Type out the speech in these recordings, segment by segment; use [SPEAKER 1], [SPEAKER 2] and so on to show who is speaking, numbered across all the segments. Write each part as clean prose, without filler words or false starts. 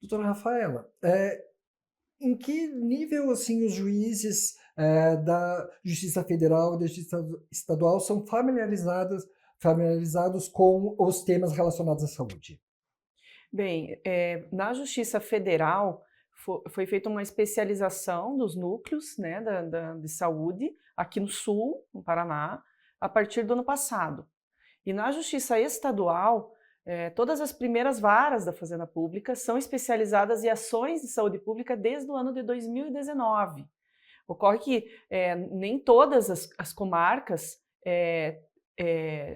[SPEAKER 1] Doutora Rafaela, em que nível assim os juízes da Justiça Federal e da Justiça Estadual são familiarizados com os temas relacionados à saúde?
[SPEAKER 2] Bem, na Justiça Federal foi feita uma especialização dos núcleos, né, de saúde aqui no Sul, no Paraná, a partir do ano passado. E na Justiça Estadual, todas as primeiras varas da Fazenda Pública são especializadas em ações de saúde pública desde o ano de 2019. Ocorre que nem todas as comarcas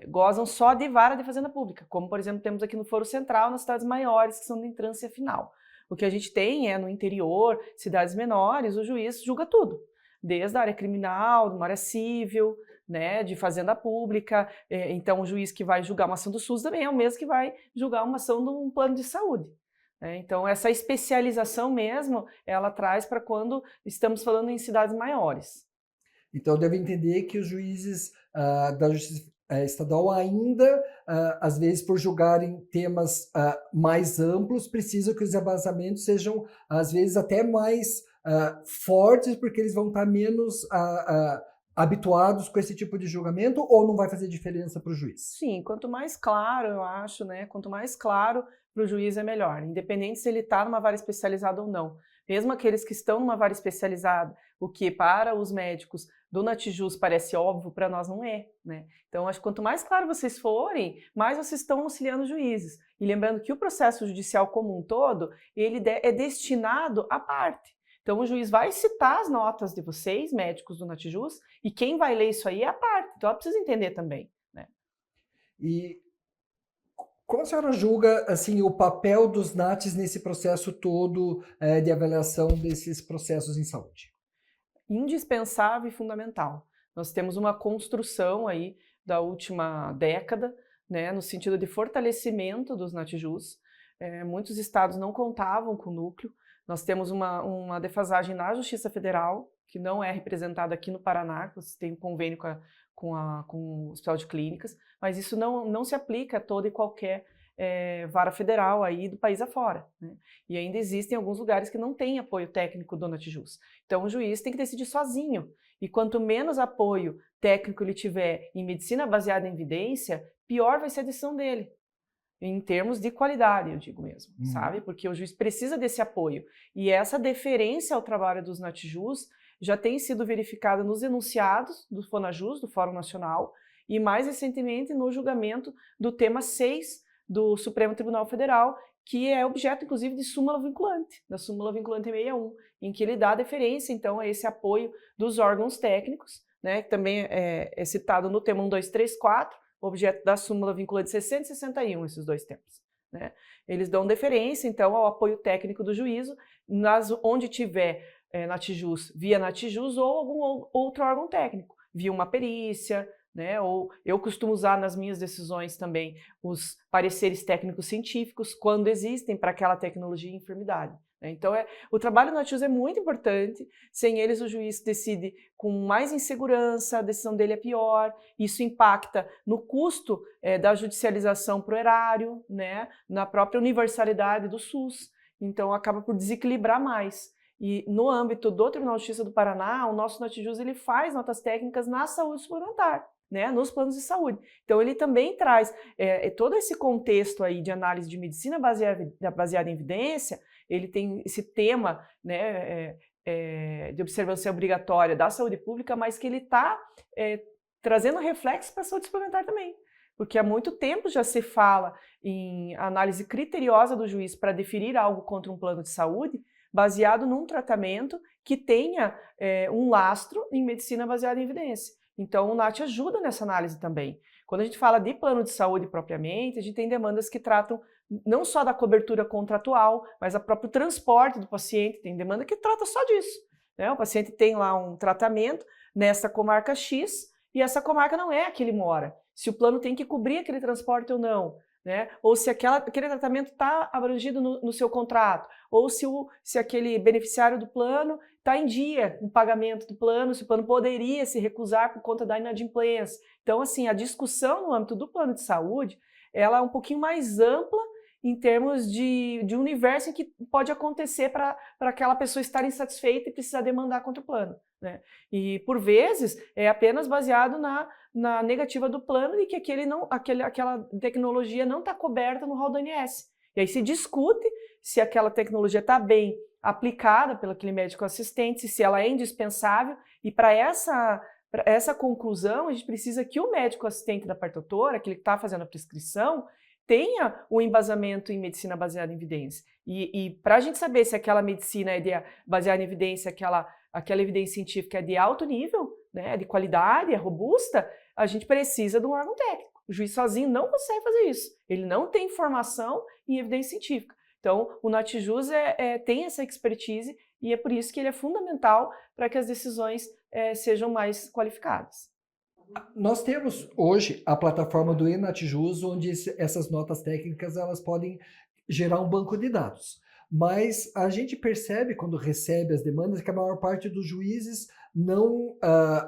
[SPEAKER 2] gozam só de vara de fazenda pública, como, por exemplo, temos aqui no Foro Central, nas cidades maiores, que são de entrância final. O que a gente tem é no interior, cidades menores, o juiz julga tudo, desde a área criminal, de uma área civil, né, de fazenda pública. Então, o juiz que vai julgar uma ação do SUS também é o mesmo que vai julgar uma ação de um plano de saúde. Então, essa especialização mesmo, ela traz para quando estamos falando em cidades maiores.
[SPEAKER 1] Então, deve entender que os juízes da Justiça Estadual ainda, às vezes, por julgarem temas mais amplos, precisam que os embasamentos sejam, às vezes, até mais fortes, porque eles vão estar menos habituados com esse tipo de julgamento, ou não vai fazer diferença para o juiz?
[SPEAKER 2] Sim, quanto mais claro, eu acho, né? Quanto mais claro para o juiz é melhor, independente se ele está numa vara especializada ou não. Mesmo aqueles que estão numa vara especializada, o que para os médicos do Natijus parece óbvio, para nós não é, né? Então, acho que quanto mais claro vocês forem, mais vocês estão auxiliando os juízes. E lembrando que o processo judicial como um todo, ele é destinado à parte. Então, o juiz vai citar as notas de vocês, médicos do Natijus, e quem vai ler isso aí é a parte. Então, ela precisa entender também, né?
[SPEAKER 1] E como a senhora julga assim, o papel dos NATs nesse processo todo de avaliação desses processos em saúde?
[SPEAKER 2] Indispensável e fundamental. Nós temos uma construção aí da última década, né, no sentido de fortalecimento dos Natijus. Muitos estados não contavam com o núcleo. Nós temos uma defasagem na Justiça Federal, que não é representada aqui no Paraná, que você tem um convênio com o Hospital de Clínicas, mas isso não se aplica a toda e qualquer vara federal aí do país afora, né? E ainda existem alguns lugares que não têm apoio técnico do Natijus. Então o juiz tem que decidir sozinho. E quanto menos apoio técnico ele tiver em medicina baseada em evidência, pior vai ser a decisão dele. Em termos de qualidade, eu digo mesmo, sabe? Porque o juiz precisa desse apoio. E essa deferência ao trabalho dos Natijus já tem sido verificada nos enunciados do FONAJUS, do Fórum Nacional, e mais recentemente no julgamento do tema 6 do Supremo Tribunal Federal, que é objeto, inclusive, de súmula vinculante, da súmula vinculante 61, em que ele dá deferência, então, a esse apoio dos órgãos técnicos, né, que também é citado no tema 1, 2, 3, 4, objeto da súmula vinculante 60 e 61, esses dois temas, né? Eles dão deferência, então, ao apoio técnico do juízo, onde tiver Natijus, via Natijus ou algum outro órgão técnico, via uma perícia, né? Ou eu costumo usar nas minhas decisões também os pareceres técnicos científicos, quando existem para aquela tecnologia e enfermidade, né? Então, o trabalho do Natijus é muito importante. Sem eles, o juiz decide com mais insegurança, a decisão dele é pior, isso impacta no custo da judicialização para o erário, né? Na própria universalidade do SUS, então acaba por desequilibrar mais. E no âmbito do Tribunal de Justiça do Paraná, o nosso Natijus ele faz notas técnicas na saúde suplementar, né, nos planos de saúde. Então ele também traz todo esse contexto aí de análise de medicina baseada em evidência. Ele tem esse tema, né, de observância obrigatória da saúde pública, mas que ele está trazendo reflexos para a saúde suplementar também. Porque há muito tempo já se fala em análise criteriosa do juiz para deferir algo contra um plano de saúde, baseado num tratamento que tenha um lastro em medicina baseada em evidência. Então, o NAT ajuda nessa análise também. Quando a gente fala de plano de saúde propriamente, a gente tem demandas que tratam não só da cobertura contratual, mas o próprio transporte do paciente. Tem demanda que trata só disso, né? O paciente tem lá um tratamento nessa comarca X e essa comarca não é a que ele mora. Se o plano tem que cobrir aquele transporte ou não, né? Ou se aquele tratamento está abrangido no seu contrato, ou se aquele beneficiário do plano está em dia no pagamento do plano, se o plano poderia se recusar por conta da inadimplência. Então, assim, a discussão no âmbito do plano de saúde, ela é um pouquinho mais ampla em termos de universo em que pode acontecer para aquela pessoa estar insatisfeita e precisar demandar contra o plano, né? E, por vezes, é apenas baseado na negativa do plano e que aquela tecnologia não está coberta no rol do ANS. E aí se discute se aquela tecnologia está bem aplicada pelo aquele médico assistente, se ela é indispensável, e para essa conclusão, a gente precisa que o médico assistente da parte autora, aquele que está fazendo a prescrição, tenha o embasamento em medicina baseada em evidência. E para a gente saber se aquela medicina é baseada em evidência, aquela evidência científica é de alto nível, né, de qualidade, é robusta, a gente precisa de um órgão técnico. O juiz sozinho não consegue fazer isso. Ele não tem formação em evidência científica. Então, o Natijus tem essa expertise e é por isso que ele é fundamental para que as decisões sejam mais qualificadas.
[SPEAKER 1] Nós temos hoje a plataforma do eNatijus, onde essas notas técnicas elas podem gerar um banco de dados. Mas a gente percebe, quando recebe as demandas, que a maior parte dos juízes não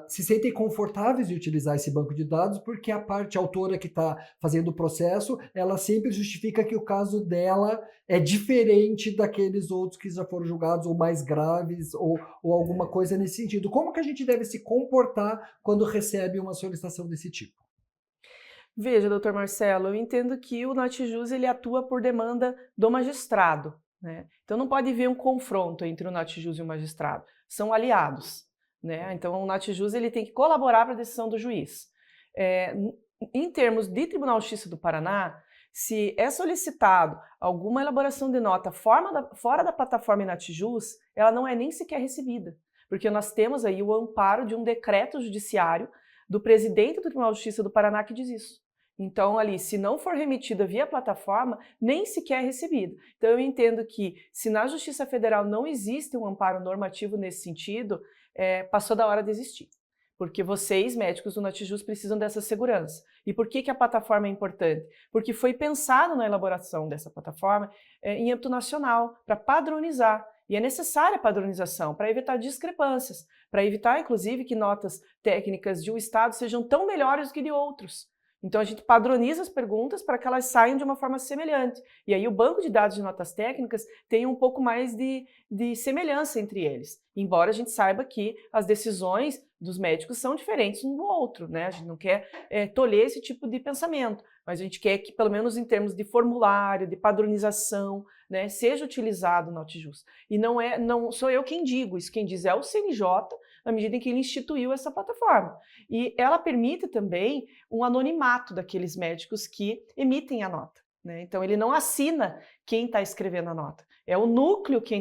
[SPEAKER 1] se sentem confortáveis de utilizar esse banco de dados, porque a parte autora que está fazendo o processo, ela sempre justifica que o caso dela é diferente daqueles outros que já foram julgados, ou mais graves, ou alguma coisa nesse sentido. Como que a gente deve se comportar quando recebe uma solicitação desse tipo?
[SPEAKER 2] Veja, doutor Marcelo, eu entendo que o Natijus ele atua por demanda do magistrado, né? Então não pode haver um confronto entre o Natijus e o magistrado, são aliados, né? Então o Natijus ele tem que colaborar para a decisão do juiz. Em termos de Tribunal de Justiça do Paraná, se é solicitado alguma elaboração de nota fora da plataforma Natijus, ela não é nem sequer recebida, porque nós temos aí o amparo de um decreto judiciário do presidente do Tribunal de Justiça do Paraná que diz isso. Então, ali, se não for remetida via plataforma, nem sequer é recebida. Então, eu entendo que, se na Justiça Federal não existe um amparo normativo nesse sentido, passou da hora de existir. Porque vocês, médicos do Natijus, precisam dessa segurança. E por que a plataforma é importante? Porque foi pensado na elaboração dessa plataforma em âmbito nacional, para padronizar. E é necessária a padronização para evitar discrepâncias, para evitar, inclusive, que notas técnicas de um estado sejam tão melhores do que de outros. Então, a gente padroniza as perguntas para que elas saiam de uma forma semelhante. E aí o banco de dados de notas técnicas tem um pouco mais de semelhança entre eles. Embora a gente saiba que as decisões dos médicos são diferentes um do outro, né? A gente não quer tolher esse tipo de pensamento, mas a gente quer que, pelo menos em termos de formulário, de padronização, né, seja utilizado o Natijus. E não sou eu quem digo, isso quem diz é o CNJ, na medida em que ele instituiu essa plataforma. E ela permite também um anonimato daqueles médicos que emitem a nota, né? Então, ele não assina quem está escrevendo a nota. É o núcleo que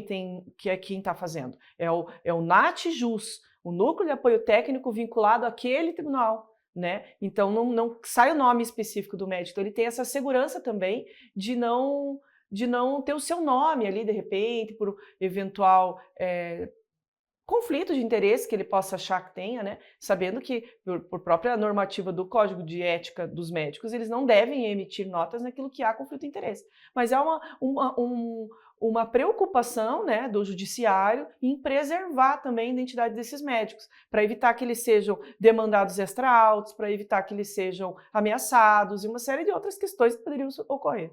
[SPEAKER 2] é quem está fazendo. É o Natijus, o núcleo de apoio técnico vinculado àquele tribunal, né? Então, não sai o nome específico do médico. Então, ele tem essa segurança também de não ter o seu nome ali, de repente, por eventual conflito de interesse que ele possa achar que tenha, né? Sabendo que, por própria normativa do Código de Ética dos Médicos, eles não devem emitir notas naquilo que há conflito de interesse. Mas é uma preocupação, né, do judiciário em preservar também a identidade desses médicos, para evitar que eles sejam demandados extra-autos, para evitar que eles sejam ameaçados e uma série de outras questões que poderiam ocorrer.